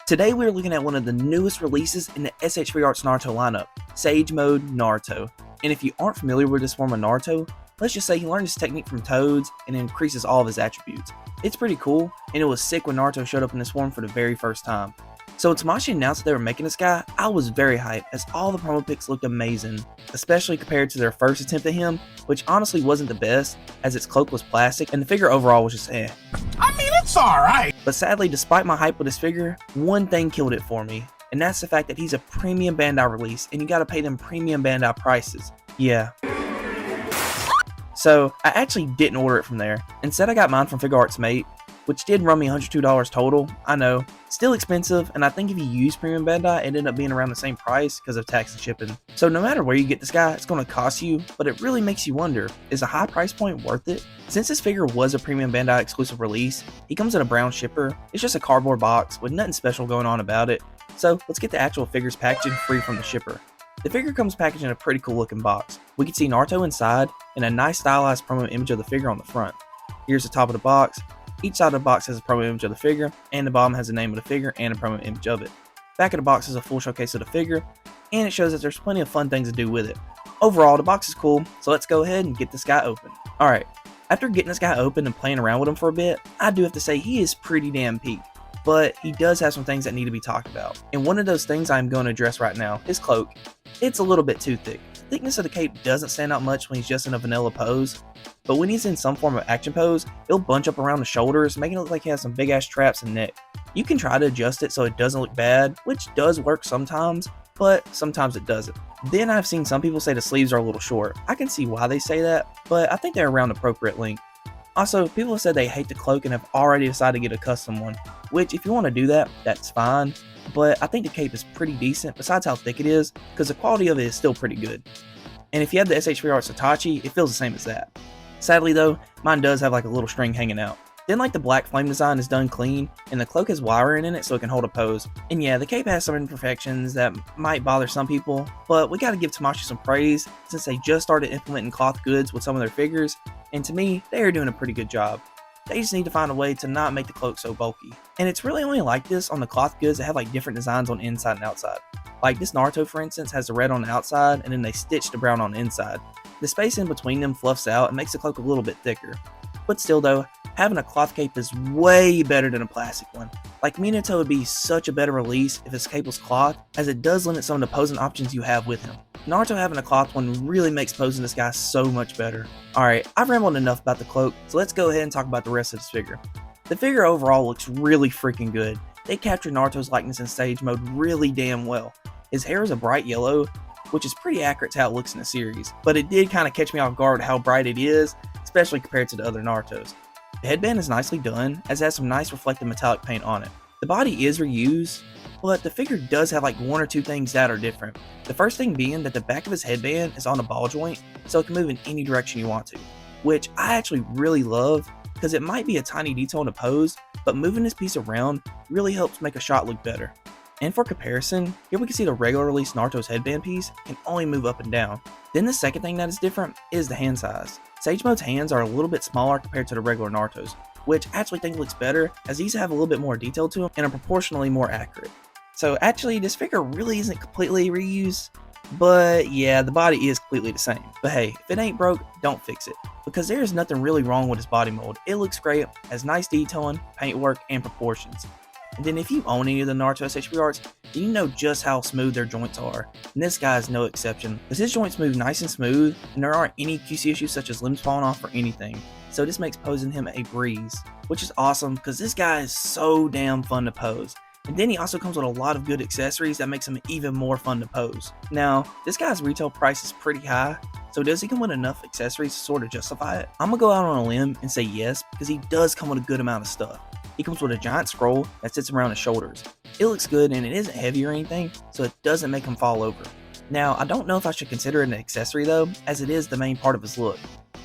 Today we are looking at one of the newest releases in the SH Figuarts Naruto lineup, Sage Mode Naruto. And if you aren't familiar with this form of Naruto, let's just say he learned this technique from Toads and increases all of his attributes. It's pretty cool, and it was sick when Naruto showed up in this form for the very first time. So when Tamashii announced that they were making this guy, I was very hyped as all the promo pics looked amazing, especially compared to their first attempt at him, which honestly wasn't the best as its cloak was plastic and the figure overall was just eh. I mean, it's alright. But sadly, despite my hype with this figure, one thing killed it for me, and that's the fact that he's a premium Bandai release and you gotta pay them premium Bandai prices. Yeah. So I actually didn't order it from there. Instead I got mine from Figuarts Mate, which did run me $102 total. I know, still expensive, and I think if you use premium Bandai, it ended up being around the same price because of tax and shipping. So no matter where you get this guy, it's going to cost you, but it really makes you wonder, is a high price point worth it? Since this figure was a premium Bandai exclusive release, he comes in a brown shipper. It's just a cardboard box with nothing special going on about it. So let's get the actual figure's packaging free from the shipper. The figure comes packaged in a pretty cool looking box. We can see Naruto inside and a nice stylized promo image of the figure on the front. Here's the top of the box. Each side of the box has a promo image of the figure, and the bottom has the name of the figure and a promo image of it. Back of the box is a full showcase of the figure, and it shows that there's plenty of fun things to do with it. Overall, the box is cool, so let's go ahead and get this guy open. Alright, after getting this guy open and playing around with him for a bit, I do have to say he is pretty damn peak. But he does have some things that need to be talked about. And one of those things I'm going to address right now, his cloak. It's a little bit too thick. The thickness of the cape doesn't stand out much when he's just in a vanilla pose, but when he's in some form of action pose, it'll bunch up around the shoulders, making it look like he has some big ass traps and neck. You can try to adjust it so it doesn't look bad, which does work sometimes, but sometimes it doesn't. Then I've seen some people say the sleeves are a little short. I can see why they say that, but I think they're around the appropriate length. Also, people have said they hate the cloak and have already decided to get a custom one, which if you want to do that, that's fine, but I think the cape is pretty decent besides how thick it is, because the quality of it is still pretty good. And if you have the SH Figuarts Itachi, it feels the same as that. Sadly though, mine does have like a little string hanging out. Then like the black flame design is done clean, and the cloak has wiring in it so it can hold a pose. And yeah, the cape has some imperfections that might bother some people, but we gotta give Tamashii some praise since they just started implementing cloth goods with some of their figures, and to me, they are doing a pretty good job. They just need to find a way to not make the cloak so bulky. And it's really only like this on the cloth goods that have like different designs on inside and outside. Like this Naruto for instance has the red on the outside and then they stitch the brown on the inside. The space in between them fluffs out and makes the cloak a little bit thicker. But still though, having a cloth cape is way better than a plastic one. Like Minato would be such a better release if his cape was cloth, as it does limit some of the posing options you have with him. Naruto having a cloth one really makes posing this guy so much better. Alright, I've rambled enough about the cloak, so let's go ahead and talk about the rest of this figure. The figure overall looks really freaking good. They captured Naruto's likeness in Sage Mode really damn well. His hair is a bright yellow, which is pretty accurate to how it looks in the series, but it did kind of catch me off guard how bright it is, especially compared to the other Narutos. The headband is nicely done, as it has some nice reflective metallic paint on it. The body is reused, but the figure does have like one or two things that are different. The first thing being that the back of his headband is on a ball joint, so it can move in any direction you want to, which I actually really love, because it might be a tiny detail in the pose, but moving this piece around really helps make a shot look better. And for comparison, here we can see the regular release Naruto's headband piece can only move up and down. Then the second thing that is different is the hand size. Sage Mode's hands are a little bit smaller compared to the regular Naruto's, which I actually think looks better as these have a little bit more detail to them and are proportionally more accurate. So actually this figure really isn't completely reused, but yeah, the body is completely the same. But hey, if it ain't broke, don't fix it, because there is nothing really wrong with his body mold. It looks great, has nice detailing, paintwork, and proportions. And then if you own any of the Naruto SH Figuarts, then you know just how smooth their joints are, and this guy is no exception, because his joints move nice and smooth, and there aren't any QC issues such as limbs falling off or anything, so this makes posing him a breeze, which is awesome because this guy is so damn fun to pose. And then he also comes with a lot of good accessories that makes him even more fun to pose. Now, this guy's retail price is pretty high, so does he come with enough accessories to sort of justify it? I'm gonna go out on a limb and say yes, because he does come with a good amount of stuff. He comes with a giant scroll that sits around his shoulders. It looks good and it isn't heavy or anything, so it doesn't make him fall over. Now, I don't know if I should consider it an accessory though, as it is the main part of his look.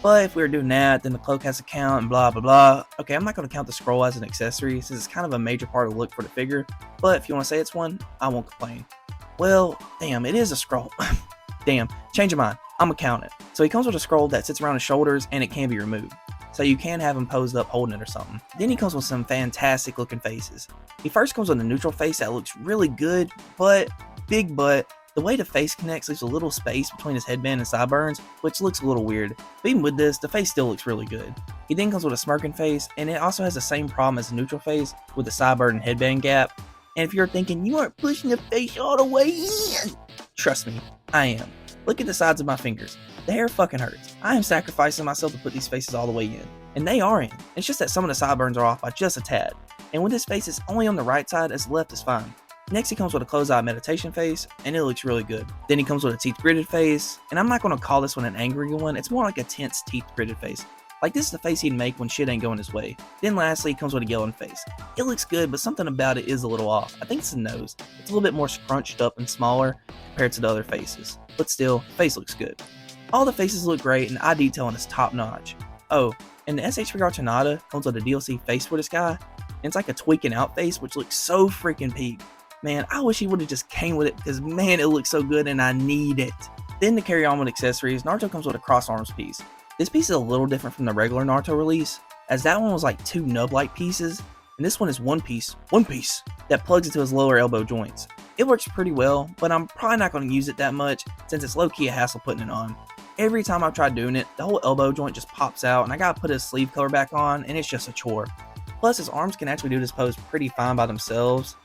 But if we were doing that, then the cloak has to count and blah blah blah. Okay, I'm not going to count the scroll as an accessory since it's kind of a major part of the look for the figure, but if you want to say it's one, I won't complain. Well, damn, it is a scroll. Damn, change your mind, I'm going to count it. So he comes with a scroll that sits around his shoulders and it can be removed. so you can have him posed up holding it or something. Then he comes with some fantastic looking faces. He first comes with a neutral face that looks really good, but the way the face connects leaves a little space between his headband and sideburns, which looks a little weird. But even with this, the face still looks really good. He then comes with a smirking face, and it also has the same problem as the neutral face with the sideburn and headband gap. And if you're thinking you aren't pushing the face all the way in, trust me, I am. Look at the sides of my fingers. The hair fucking hurts. I am sacrificing myself to put these faces all the way in. And they are in. It's just that some of the sideburns are off by just a tad. And with this face, it's only on the right side, as the left is fine. Next, he comes with a closed-eye meditation face, and it looks really good. Then he comes with a teeth-gritted face, and I'm not going to call this one an angry one, it's more like a tense teeth-gritted face. Like this is the face he'd make when shit ain't going his way. Then lastly, he comes with a yelling face. It looks good, but something about it is a little off. I think it's the nose. It's a little bit more scrunched up and smaller compared to the other faces. But still, the face looks good. All the faces look great, and eye detailing is top-notch. Oh, and the SH Figuarts Hinata comes with a DLC face for this guy, and it's like a tweaking out face, which looks so freaking peak. Man, I wish he would have just came with it because, man, it looks so good and I need it. Then to carry on with accessories, Naruto comes with a cross arms piece. This piece is a little different from the regular Naruto release, as that one was like two nub-like pieces, and this one is one piece, that plugs into his lower elbow joints. It works pretty well, but I'm probably not going to use it that much since it's low-key a hassle putting it on. Every time I've tried doing it, the whole elbow joint just pops out and I gotta put his sleeve cover back on, and it's just a chore. Plus, his arms can actually do this pose pretty fine by themselves.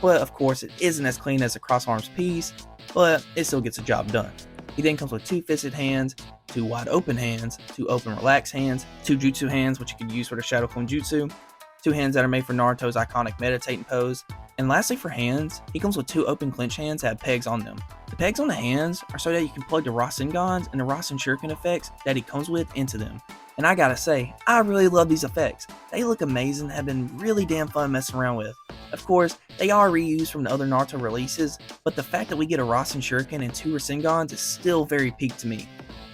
But of course, it isn't as clean as a cross arms piece, but it still gets the job done. He then comes with two fisted hands, two wide open hands, two open relaxed hands, two jutsu hands, which you could use for the Shadow Clone Jutsu, two hands that are made for Naruto's iconic meditating pose, and lastly for hands, he comes with two open clinch hands that have pegs on them. The pegs on the hands are so that you can plug the Rasengans and the Rasen Shuriken effects that he comes with into them. And I gotta say, I really love these effects. They look amazing and have been really damn fun messing around with. Of course, they are reused from the other Naruto releases, but the fact that we get a Rasen Shuriken and two Rasengans is still very peak to me.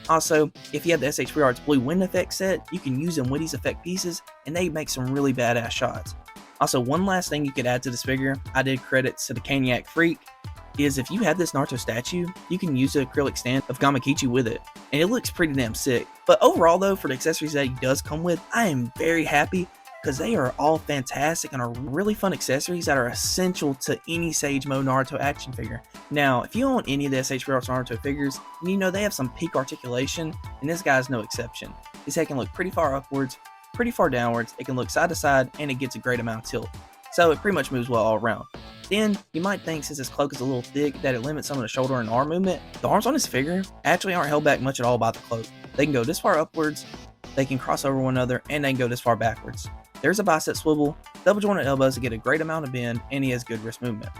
Also, if you have the SH Figuarts Blue Wind effect set, you can use them with these effect pieces, and they make some really badass shots. Also, one last thing you could add to this figure, I did credits to the Caniac Freak, is if you have this Naruto statue, you can use the acrylic stand of Gamakichi with it, and it looks pretty damn sick. But overall though, for the accessories that he does come with, I am very happy because they are all fantastic and are really fun accessories that are essential to any Sage Mode Naruto action figure. Now, if you own any of the SH Figuarts Naruto figures, you know they have some peak articulation, and this guy's no exception. His head can look pretty far upwards, pretty far downwards, it can look side to side, and it gets a great amount of tilt. So it pretty much moves well all around. Then, you might think since his cloak is a little thick that it limits some of the shoulder and arm movement. The arms on his figure actually aren't held back much at all by the cloak. They can go this far upwards, they can cross over one another, and they can go this far backwards. There's a bicep swivel, double jointed elbows to get a great amount of bend, and he has good wrist movement.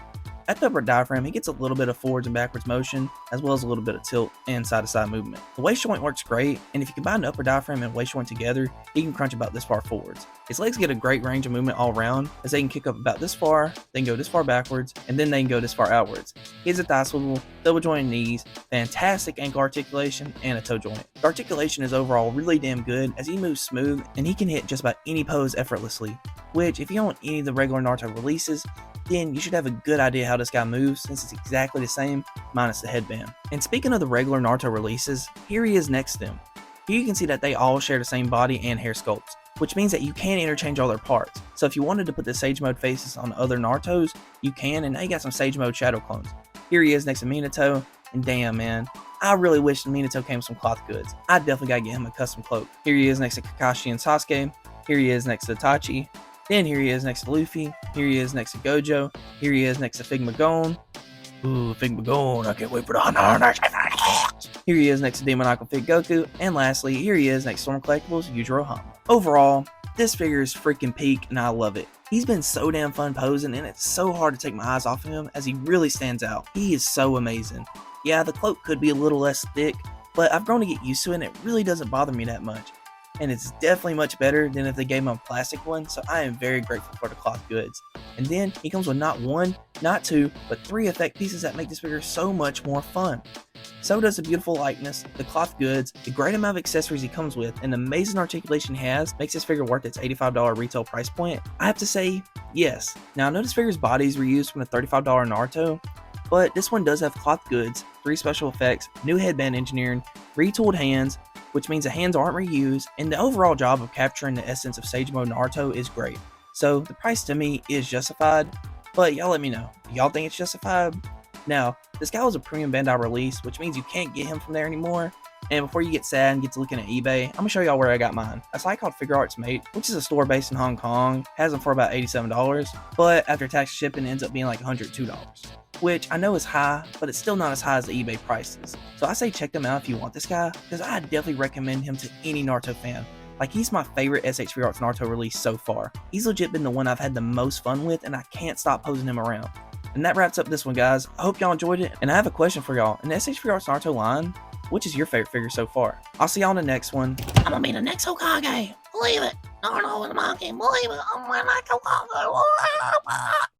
At the upper diaphragm, he gets a little bit of forwards and backwards motion, as well as a little bit of tilt and side-to-side movement. The waist joint works great, and if you combine the upper diaphragm and waist joint together, he can crunch about this far forwards. His legs get a great range of movement all around, as they can kick up about this far, then go this far backwards, and then they can go this far outwards. He has a thigh swivel, double jointed knees, fantastic ankle articulation, and a toe joint. The articulation is overall really damn good, as he moves smooth, and he can hit just about any pose effortlessly, which if you own any of the regular Naruto releases, then you should have a good idea how this guy moves since it's exactly the same, minus the headband. And speaking of the regular Naruto releases, here he is next to them. Here you can see that they all share the same body and hair sculpts, which means that you can interchange all their parts. So if you wanted to put the Sage Mode faces on other Narutos, you can, and now you got some Sage Mode Shadow clones. Here he is next to Minato, and damn man, I really wish Minato came with some cloth goods. I definitely gotta get him a custom cloak. Here he is next to Kakashi and Sasuke, here he is next to Itachi, then here he is next to Luffy, here he is next to Gojo, here he is next to Figma Gon. Ooh, Figma Gon, I can't wait for the Hunter. Here he is next to Demoniacal Fig Goku, and lastly, here he is next to Storm Collectibles Yujiro Hama. Overall, this figure is freaking peak, and I love it. He's been so damn fun posing, and it's so hard to take my eyes off of him as he really stands out. He is so amazing. Yeah, the cloak could be a little less thick, but I've grown to get used to it, and it really doesn't bother me that much. And it's definitely much better than if they gave him a plastic one, so I am very grateful for the cloth goods. And then he comes with not one, not two, but three effect pieces that make this figure so much more fun. So does the beautiful likeness, the cloth goods, the great amount of accessories he comes with, and the amazing articulation he has makes this figure worth its $85 retail price point. I have to say, yes. Now I know this figure's body is reused from the $35 Naruto, but this one does have cloth goods, 3 special effects, new headband engineering, retooled hands, which means the hands aren't reused, and the overall job of capturing the essence of Sage Mode Naruto is great. So the price to me is justified, but y'all let me know. Do y'all think it's justified? Now, this guy was a premium Bandai release, which means you can't get him from there anymore. And before you get sad and get to looking at eBay, I'm gonna show y'all where I got mine. A site called Figuarts Mate, which is a store based in Hong Kong, has them for about $87, but after tax shipping it ends up being like $102. Which I know is high, but it's still not as high as the eBay prices. So I say check them out if you want this guy, because I definitely recommend him to any Naruto fan. Like, he's my favorite SH Figuarts Naruto release so far. He's legit been the one I've had the most fun with, and I can't stop posing him around. And that wraps up this one, guys. I hope y'all enjoyed it, and I have a question for y'all. In the SH Figuarts Naruto line, which is your favorite figure so far? I'll see y'all in the next one. I'm gonna be the next Hokage. Believe it. Naruto is my game. Believe it. I'm gonna like Hokage.